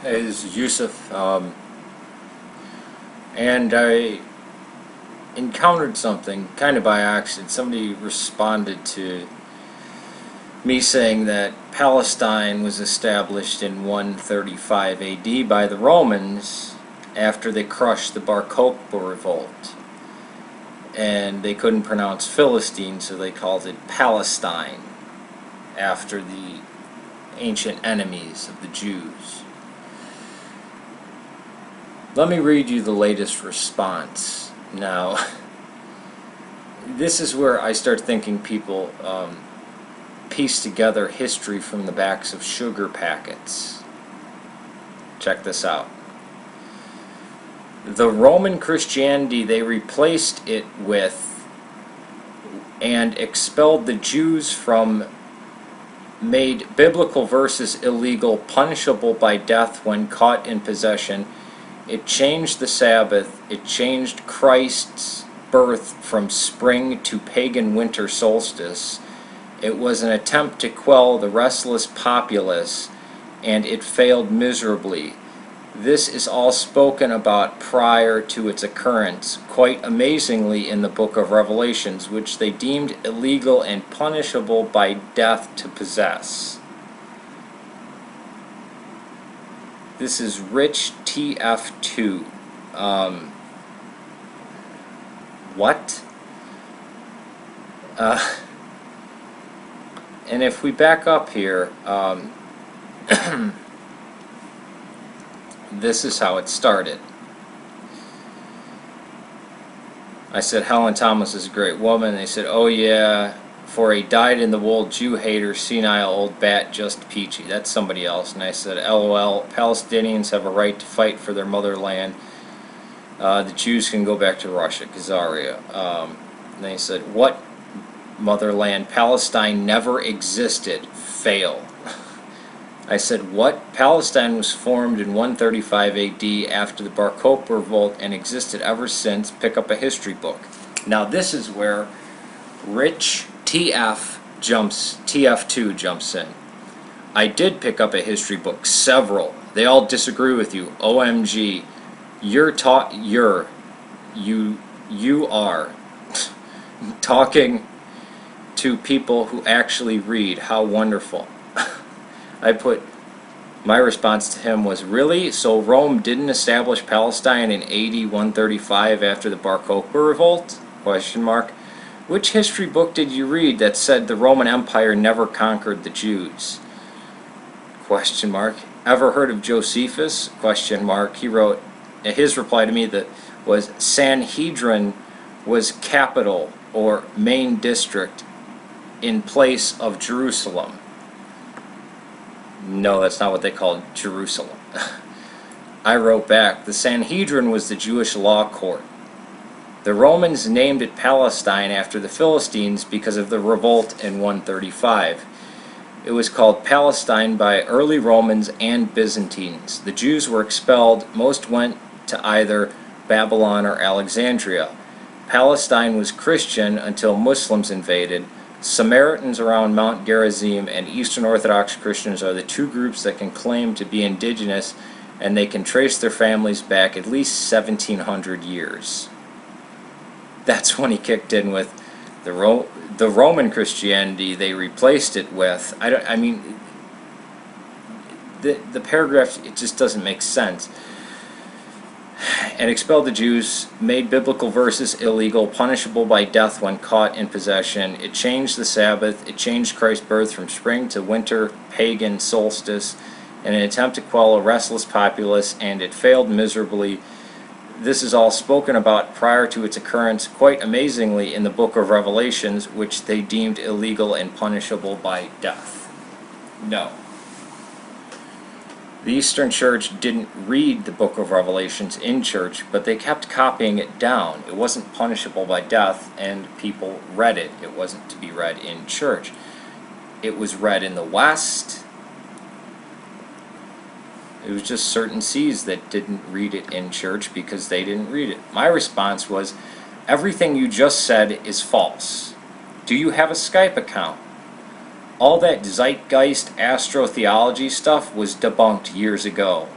is Yusuf, and I encountered something kind of by accident. Somebody responded to me saying that Palestine was established in 135 AD by the Romans after they crushed the Bar Kokhba revolt, and they couldn't pronounce Philistine, so they called it Palestine after the ancient enemies of the Jews. Let me read you the latest response. Now, this is where I start thinking people piece together history from the backs of sugar packets. Check this out. The Roman Christianity they replaced it with and expelled the Jews from made biblical verses illegal, punishable by death when caught in possession. It changed the Sabbath. It changed Christ's birth from spring to pagan winter solstice. It was an attempt to quell the restless populace, and it failed miserably. This is all spoken about prior to its occurrence, quite amazingly in the book of Revelations, which they deemed illegal and punishable by death to possess. This is RichTF2. What? And if we back up here, this is how it started. I said, Helen Thomas is a great woman. They said, oh yeah, for a dyed-in-the-wool Jew-hater, senile old bat, just peachy. That's somebody else. And I said, LOL, Palestinians have a right to fight for their motherland. The Jews can go back to Russia, Khazaria. And they said, what motherland? Palestine never existed. Fail. I said, what? Palestine was formed in 135 AD after the Bar Kokhba revolt and existed ever since. Pick up a history book. Now this is where TF2 jumps in. I did pick up a history book, several. They all disagree with you. OMG. You are talking to people who actually read. How wonderful. My response to him was, really? So Rome didn't establish Palestine in AD 135 after the Bar Kokhba revolt? Question mark. Which history book did you read that said the Roman Empire never conquered the Jews? Question mark. Ever heard of Josephus? Question mark. He wrote, his reply to me that was, Sanhedrin was capital or main district in place of Jerusalem. No, that's not what they called Jerusalem. I wrote back, the Sanhedrin was the Jewish law court. The Romans named it Palestine after the Philistines because of the revolt in 135. It was called Palestine by early Romans and Byzantines. The Jews were expelled. Most went to either Babylon or Alexandria. Palestine was Christian until Muslims invaded. Samaritans around Mount Gerizim and Eastern Orthodox Christians are the two groups that can claim to be indigenous, and they can trace their families back at least 1700 years. That's when he kicked in with the Roman Christianity they replaced it with. The paragraph, it just doesn't make sense. And expelled the Jews, made biblical verses illegal, punishable by death when caught in possession. It changed the Sabbath. It changed Christ's birth from spring to winter, pagan solstice, in an attempt to quell a restless populace, and it failed miserably. This is all spoken about prior to its occurrence, quite amazingly, in the book of Revelations, which they deemed illegal and punishable by death. No. The Eastern Church didn't read the book of Revelations in church, but they kept copying it down. It wasn't punishable by death, and people read it. It wasn't to be read in church. It was read in the West. It was just certain C's that didn't read it in church because they didn't read it. My response was, everything you just said is false. Do you have a Skype account? All that zeitgeist astrotheology stuff was debunked years ago.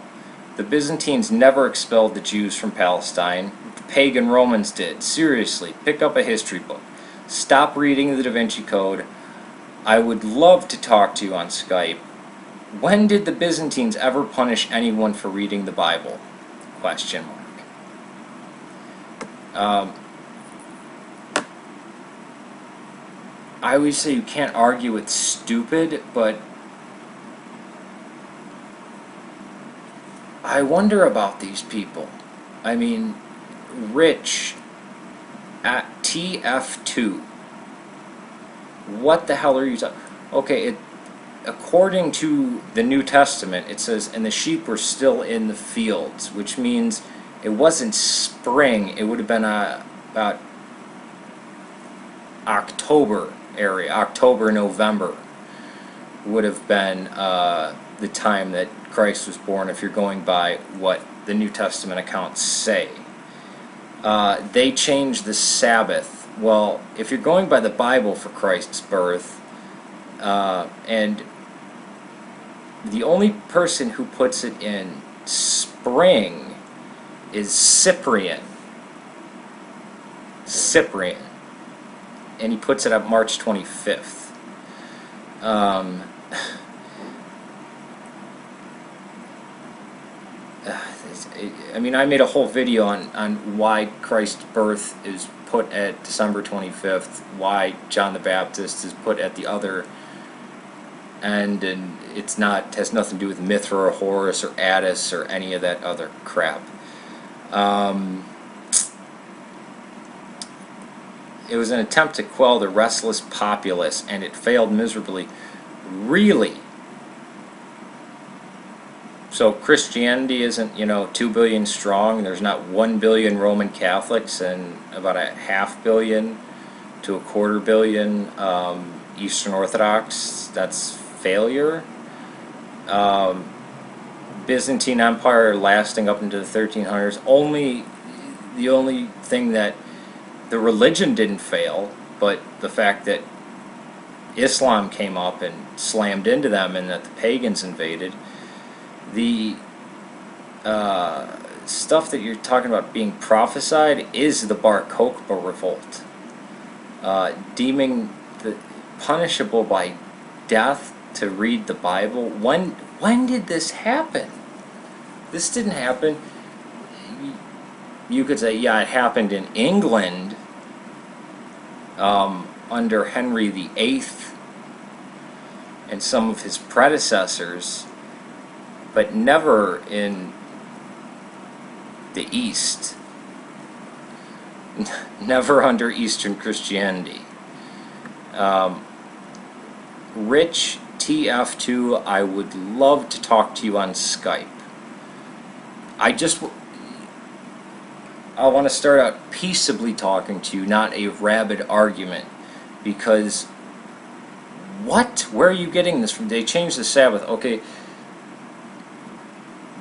The Byzantines never expelled the Jews from Palestine. The pagan Romans did. Seriously, pick up a history book. Stop reading the Da Vinci Code. I would love to talk to you on Skype. When did the Byzantines ever punish anyone for reading the Bible? Question mark. I would say you can't argue it's stupid, but I wonder about these people. I mean, Rich at TF2. What the hell are you talking? Okay, according to the New Testament, it says, and the sheep were still in the fields, which means it wasn't spring. It would have been about October area. October, November would have been the time that Christ was born, if you're going by what the New Testament accounts say. They changed the Sabbath. Well, if you're going by the Bible for Christ's birth, and the only person who puts it in spring is Cyprian. And he puts it up March 25th. I mean, I made a whole video on why Christ's birth is put at December 25th, why John the Baptist is put at the other end, and it's not, has nothing to do with Mithra or Horus or Attis or any of that other crap. It was an attempt to quell the restless populace, and it failed miserably. Really? So Christianity isn't, 2 billion strong. There's not 1 billion Roman Catholics and about a 500 million to a 250 million Eastern Orthodox. That's failure. Byzantine Empire lasting up into the 1300s. The only thing that the religion didn't fail, but the fact that Islam came up and slammed into them and that the pagans invaded. The stuff that you're talking about being prophesied is the Bar Kokhba revolt, deeming the punishable by death to read the Bible. When did this happen? This didn't happen. You could say, yeah, it happened in England under Henry VIII and some of his predecessors, but never in the East. Never under Eastern Christianity. RichTF2, I would love to talk to you on Skype. I want to start out peaceably talking to you, not a rabid argument, because what? Where are you getting this from? They changed the Sabbath. Okay,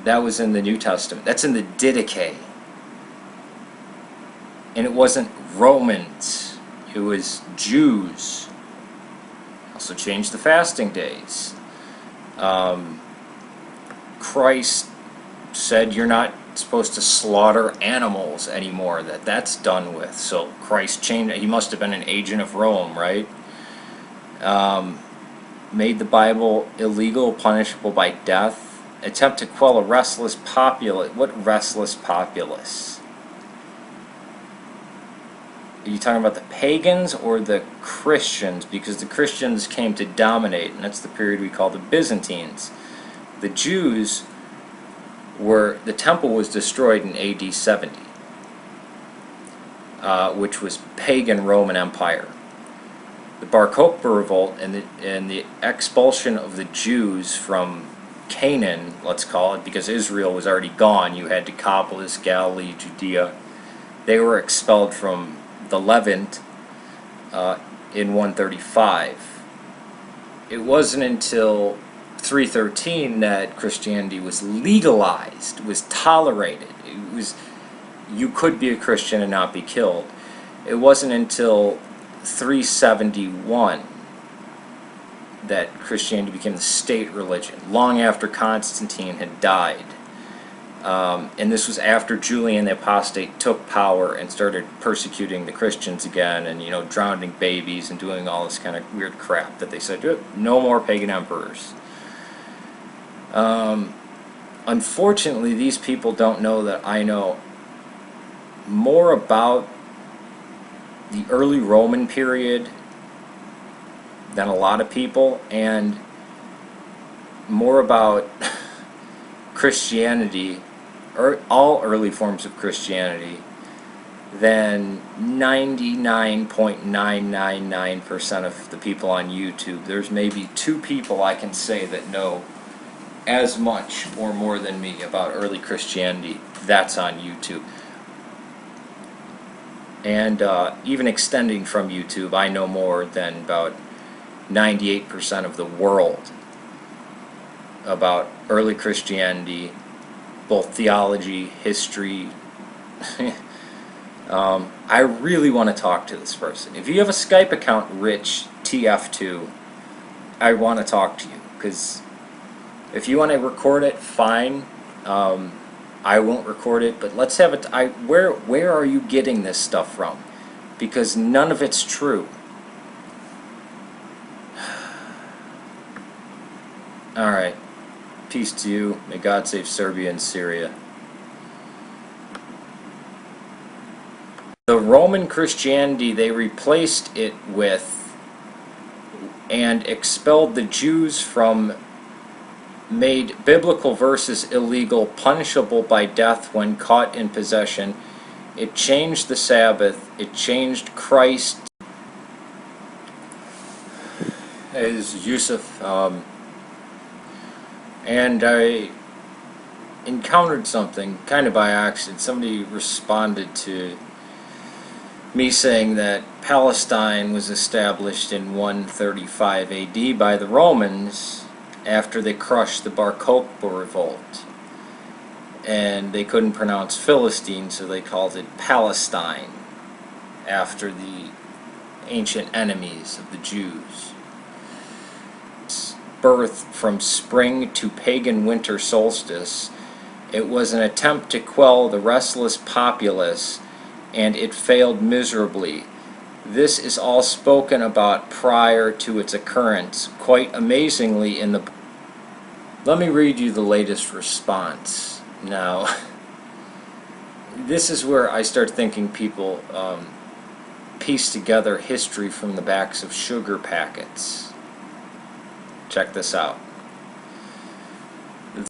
that was in the New Testament. That's in the Didache. And it wasn't Romans. It was Jews. Also changed the fasting days. Christ said you're not supposed to slaughter animals anymore. That's done with. So Christ changed. He must have been an agent of Rome, right? Made the Bible illegal, punishable by death. Attempt to quell a restless populace. What restless populace? Are you talking about the pagans or the Christians? Because the Christians came to dominate, and that's the period we call the Byzantines. The Jews the temple was destroyed in AD 70, which was pagan Roman Empire. The Bar Kokhba revolt and the expulsion of the Jews from Canaan, let's call it, because Israel was already gone. You had Decapolis, Galilee, Judea. They were expelled from the Levant in 135. It wasn't until 313 that Christianity was legalized, was tolerated. You could be a Christian and not be killed. It wasn't until 371 that Christianity became the state religion, long after Constantine had died. And this was after Julian the Apostate took power and started persecuting the Christians again, and drowning babies and doing all this kind of weird crap that they said, no more pagan emperors. Unfortunately, these people don't know that I know more about the early Roman period than a lot of people, and more about Christianity, or all early forms of Christianity, than 99.999% of the people on YouTube. There's maybe 2 people I can say that know as much or more than me about early Christianity. That's on YouTube. And even extending from YouTube, I know more than about 98% of the world about early Christianity, both theology, history. I really want to talk to this person. If you have a Skype account, RichTF2, I want to talk to you, because if you want to record it, fine. I won't record it, but let's have it. Where are you getting this stuff from? Because none of it's true. Alright. Peace to you. May God save Serbia and Syria. The Roman Christianity, they replaced it with and expelled the Jews from, made biblical verses illegal, punishable by death when caught in possession. It changed the Sabbath. It changed Christ as Yusuf. And I encountered something kind of by accident. Somebody responded to me saying that Palestine was established in 135 AD by the Romans after they crushed the Bar Kokhba revolt. And they couldn't pronounce Philistine, so they called it Palestine, after the ancient enemies of the Jews. Birth from spring to pagan winter solstice, it was an attempt to quell the restless populace, and it failed miserably. This is all spoken about prior to its occurrence, quite amazingly in the... Let me read you the latest response. Now, this is where I start thinking people piece together history from the backs of sugar packets. Check this out.